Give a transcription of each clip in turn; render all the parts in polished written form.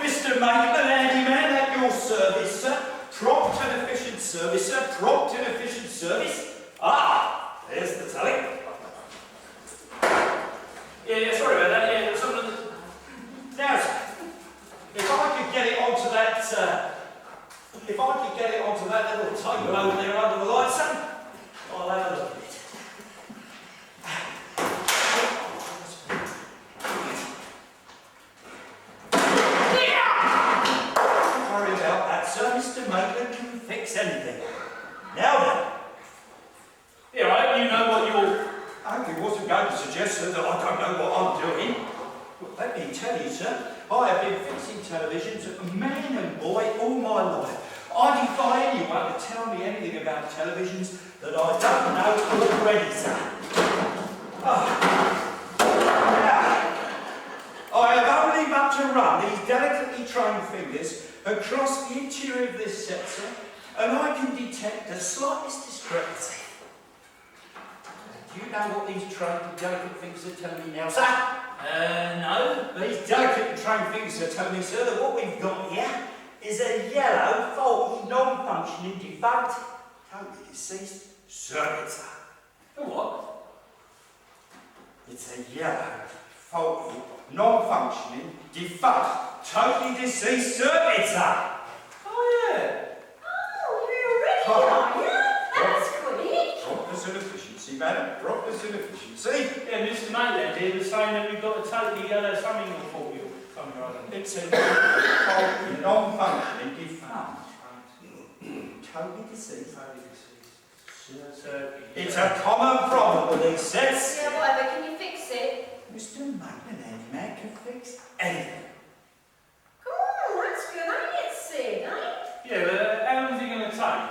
Mr. Maitland, handyman at your service, sir. Prompt and efficient service, sir. Prompt and efficient service. Ah, there's the telly. Yeah, sorry about that. Yeah, some of the... Now, sir, if I could get it onto that, little table over there under the light, sir, I'll have a look at it. Don't worry about that, sir. Mr. Maitland can fix anything. Now then. Yeah, I hope you know what you're... I hope he wasn't going to suggest, sir, that I don't know what I'm doing. Well, let me tell you, sir, I have been fixing televisions, man and boy, all my life. I defy anyone to tell me anything about televisions that I don't know already, sir. Now, I have only but to run these delicately trained fingers across the interior of this set, sir, and I can detect the slightest discrepancy. Do you know what these trained and delicate fingers are telling me now, sir? No. These delicate and trained fingers are telling me, sir, that what we've got here is a yellow, faulty, non-functioning, defunct, totally deceased circuit, sir. A what? It's a yellow, faulty, non-functioning, defunct, totally deceased circuit, sir. Oh, yeah. Oh, you're ready, are you? That's quick. Promptness and efficiency, madam. Promptness and efficiency. Yeah, Mr. Maitland here was saying that we've got a totally yellow something or faulty or something or other. It's a faulty, non-functioning, defunct, totally deceased. It's a common problem with these sets. Yeah, whatever. Can you fix it? Mr. Maitland, handyman, can fix anything. Come on, that's good, ain't it, Sid, eh? Yeah, but how long is it going to take?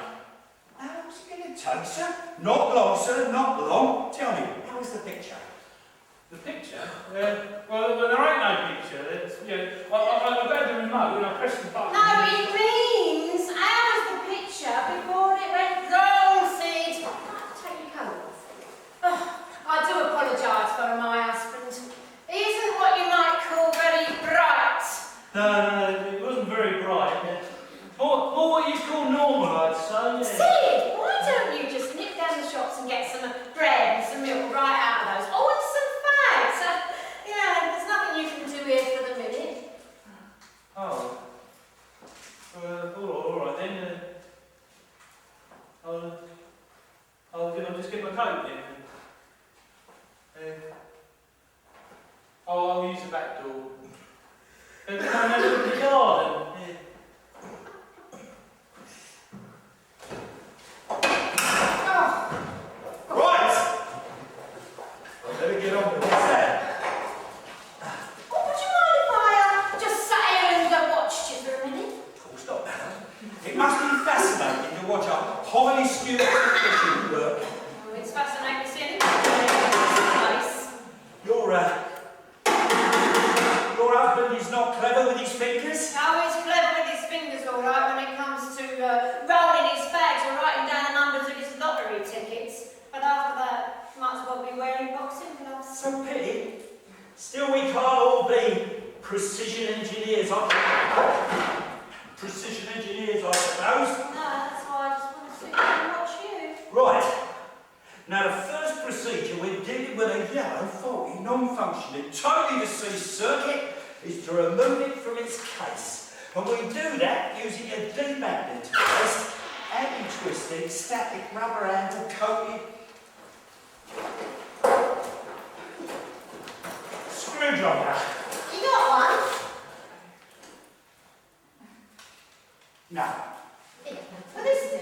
How's it going to take, sir? Not long, sir, not long. Tell me, how is the picture? The picture? Well, there ain't no picture. I grabbed the remote and I pressed the button. No, it means how was the picture before it went wrong, Sid? Take your coat off. Oh, I do apologise for my husband. He isn't what you might call very bright. No, it wasn't very bright. More what you call normal, I'd say. Yeah. Sid, why don't you just nip down the shops and get some bread and some milk right out of those? Oh, and some fags. There's nothing you can do here for the minute. Oh. All right then. I'll just get my coat then. I'll use the back door. Can I have a look at the garden? Yeah. Right! I better get on with this then. Oh, would you mind if I just sat here and watched you for a minute? Of course not, madam. It must be fascinating to watch a highly skilled technician work. Oh, it's fascinating to see anything in this place. Your husband is not clever with his fingers? No, he's clever with his fingers, all right, when it comes to rolling his bags or writing down the numbers of his lottery tickets. But after that, might as well be wearing boxing gloves. So pity. Still, we can't all be precision engineers, Precision engineers, I suppose. No, that's why I just want to sit here and watch you. Right. Now, the first procedure we're dealing with a yellow, faulty, non-functioning, totally deceased circuit is to remove it from its case. And we do that using a demagnetized, anti-twisting, static rubber coated screwdriver. You got one? No. Yeah. Will this do?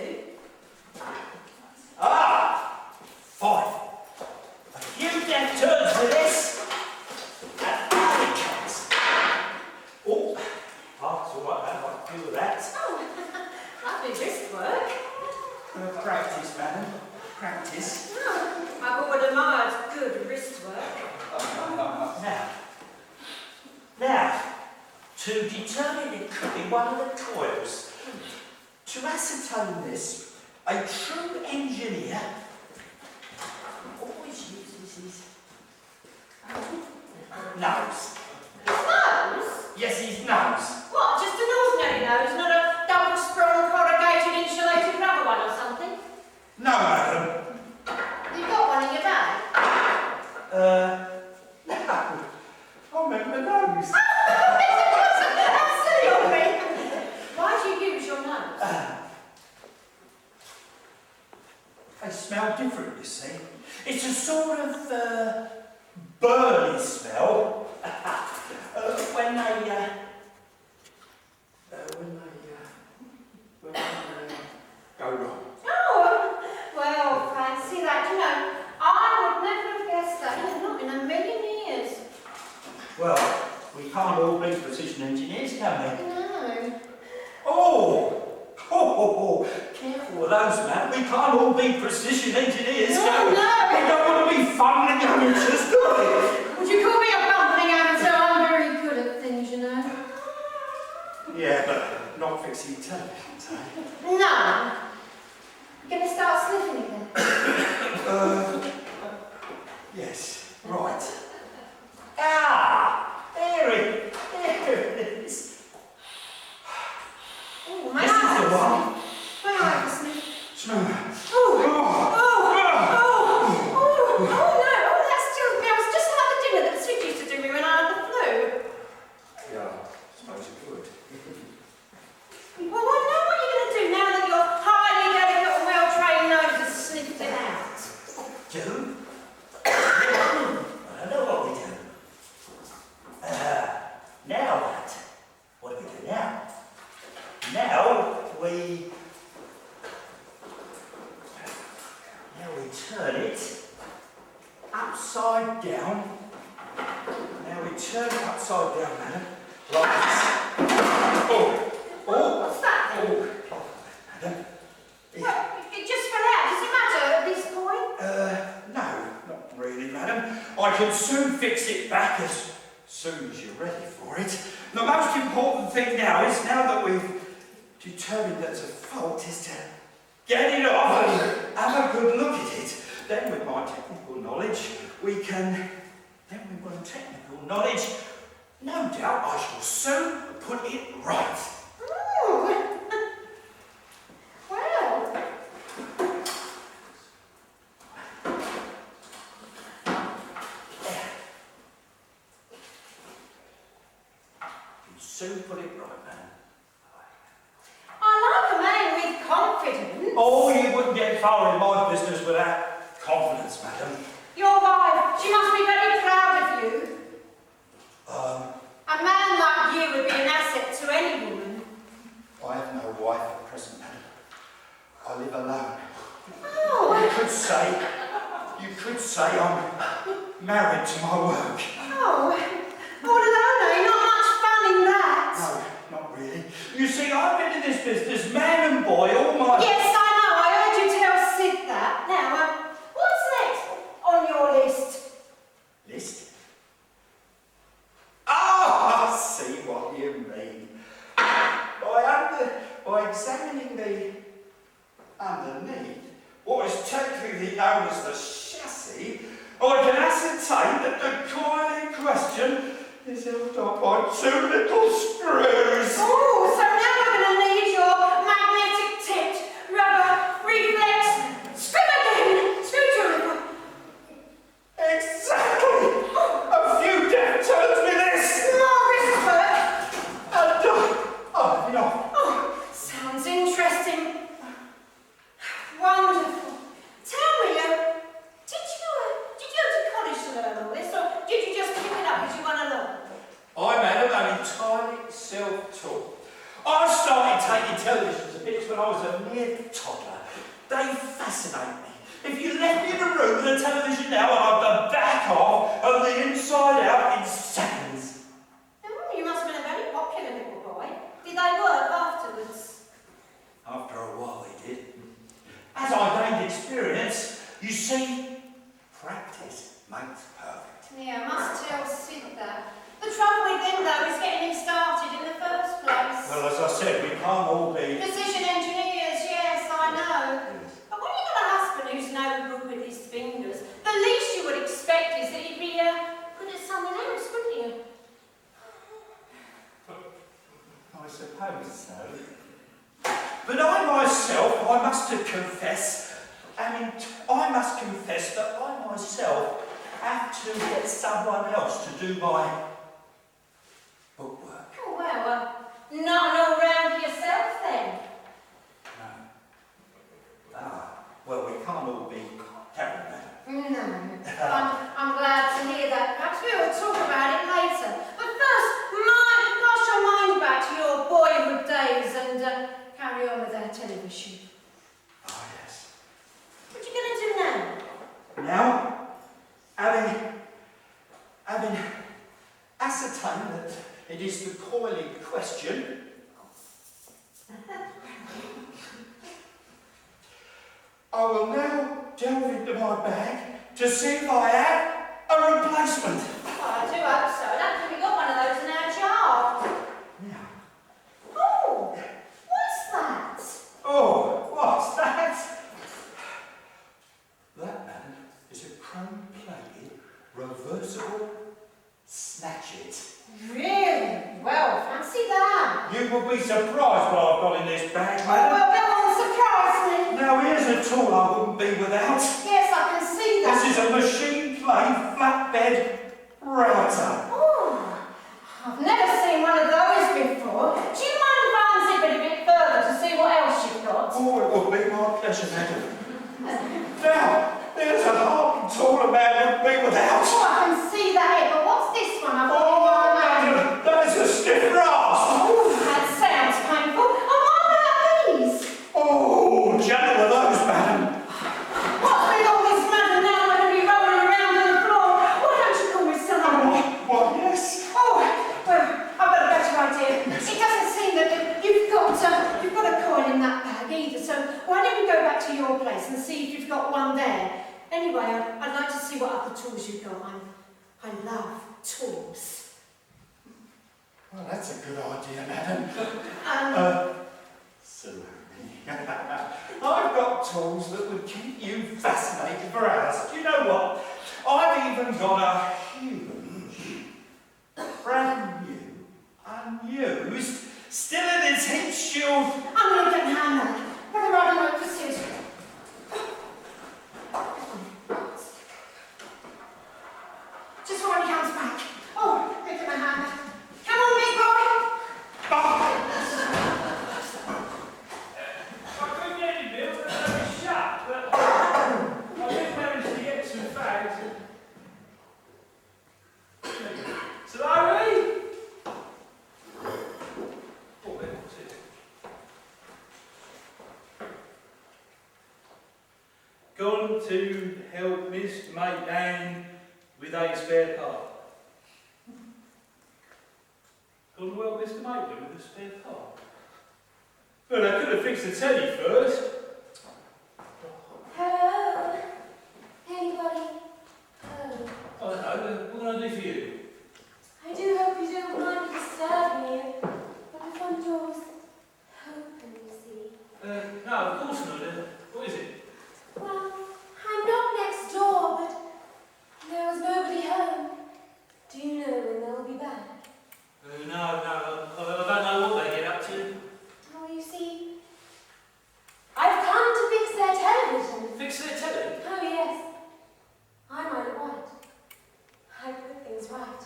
Ah! Fine. A few deft turns with this. And out it comes. Oh, that's all right, I can do with that. Oh, lovely wrist work. Practice, madam. Practice. Oh, I've always admired good wrist work. Now, to determine it could be one of the coils. To ascertain this, a true engineer always uses his nose. His nose? Yes, his nose. What, just an ordinary nose, not a double-sprung corrugated insulated rubber one can we? No. Oh! Careful with those, man. We can't all be precision engineers, can we? No. We don't want to be fumbling amateurs, do we? Would you call me a bumbling amateur? I'm very good at things, you know. Yeah, but not fixing televisions, eh? No. You're going to start sniffing again? Yes, right. Ah! There it is. Oh, my This is the one. May I have a sniff? Smell that. Oh, no. Oh, that still smells just like the dinner that Sid used to do me when I had the flu. Yeah, smells good. Well, I know what you're going to do now that your highly delicate and well-trained nose has sniffed it out. Do? I know what we do. Now what? What do we do now? Now we turn it upside down. Now we turn it upside down, madam, like this. What's that then? Madam. Well, it just fell out. Does it matter at this point? No, not really, madam. I can soon fix it back as soon as you're ready for it. The most important thing now is, now that we've determined there's a fault, is to get it off and have a good look at it. Then with my technical knowledge, no doubt I shall soon put it right. Ooh. Well. You'll soon put it right, man. I like a man with confidence. Oh, you wouldn't get far in my business without confidence, madam. Your wife, she must be very proud of you. A man like you would be an asset to any woman. I have no wife at present, madam. I live alone. Oh. You could say I'm married to my work. Oh. What did I know? Not much fun in that. No, not really. You see, I've been in this business, man and boy, all my... Yes, I know. I heard you tell Sid that. Now, what's next on your list? List? Ah, I see what you mean. By examining the underneath, what is technically known as the chassis, I can ascertain that the coil in question is held up by two little screws. Oh, so now we're going to need your magnetic-tipped rubber reflex screwdriver. Exactly! A few deft turns with this! More wrist work. And, no. Oh, sounds interesting. Wonderful. Tell me, did you go to college to learn all this, or did you just pick it up as you went along? I'm entirely self-taught. I started taking television to bits when I was a mere toddler. They fascinate me. If you left me in a room with a television now, I'd have the back off and the inside out in seconds. Oh, you must have been a very popular little boy. Did they work afterwards? After a while they did. As I gained experience, you see, practice makes perfect. Yeah, I must tell Sid that. The trouble with him, though, is getting him started in the first place. Well, as I said, we can't all be... Precision engineers, yes, I know. But when you've got a husband who's no good with his fingers, the least you would expect is that he'd be good at something else, wouldn't you? I suppose so. But I myself, I must confess that I myself have to get someone else to do my bookwork. Oh, well, not all round yourself then. No. Well, we can't all be happy, madam. No, I'm glad to hear that. Perhaps we'll talk about it later. But first, cast your mind back to your boyhood days and carry on with our television. Oh, yes. What are you going to do now? Now, having ascertained that It is the coiling question. I will now delve into my bag to see if I have a replacement. Well, I do hope so. I don't think we got one of those in our jar. Now, Oh, what's that? oh, what's that? That, man, is a chrome-plated, reversible snatch-it. Really? Well, fancy that. You will be surprised what I've got in this bag, Oh, madam. well, go on, surprise me. Now, here's a tool I wouldn't be without. Yes, I can see that. This is a machine-plane flatbed router. Oh, I've never seen one of those before. Do you mind if I unzip it a bit further to see what else you've got? Oh, it would be my pleasure, madam. Now, there's a harp tool a man wouldn't be without. Oh, I can see that here, but what's this one I've got Oh, in my hand? madam, that is a stiff rasp. Oh, that sounds painful. And what about these? Oh, gentle with those, madam. What's with all this madam now I'm going to be rolling around on the floor? Why don't you call me Simon? Why, yes. Oh, well, I've got a better idea. It doesn't seem that you've got a coin in that bag either, so why don't we go back to your place and see if you've got one there? Anyway, I'd like to see what other tools you've got. I love tools. Well, that's a good idea, madam. Salome. I've got tools that would keep you fascinated for hours. Do you know what? I've even got a huge, brand new, unused, still in its heat shield. I'm going to get my hand back. What a rather good pursuit. Just when he comes back. Oh, look at my hand. Come on, big boy. I couldn't get any bills, they were shut, but I did manage to get some fags. Salome? Oh, what's it? Gone to help Miss Maitland with a spare part. Gone to help Mr. Maitland with a spare part. Well, I could have fixed the telly first. Hello. Anybody? Hello. Oh, no, what can I do for you? I do hope you don't mind me disturbing you, but the front door's open, you see. No, of course not. What is it? Well, I'm not next door, but there was nobody home. Do you know when they'll be back? No, I don't know what they get up to. Oh, you see, I've come to fix their television. Fix their telly? Oh, yes. I'm Ida White. I put things right.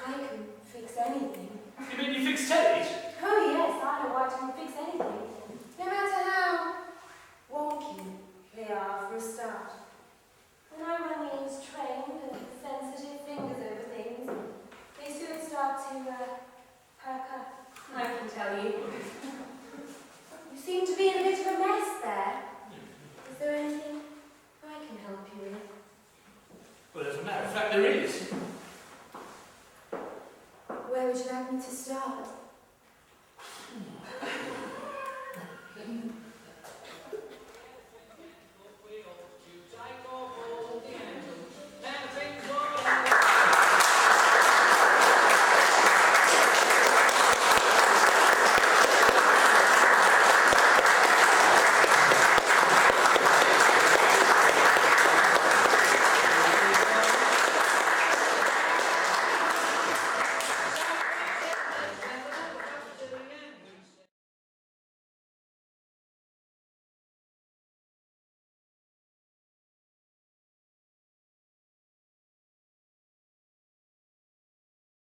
I can fix anything. You mean you fix tellies? Oh, yes, Ida White can fix anything. No matter how wonky they are for a start. When I run these trained and sensitive fingers over things, they soon start to perk up. I can tell you. You seem to be in a bit of a mess there. Is there anything I can help you with? Well, as a matter of fact, there is. Where would you like me to start?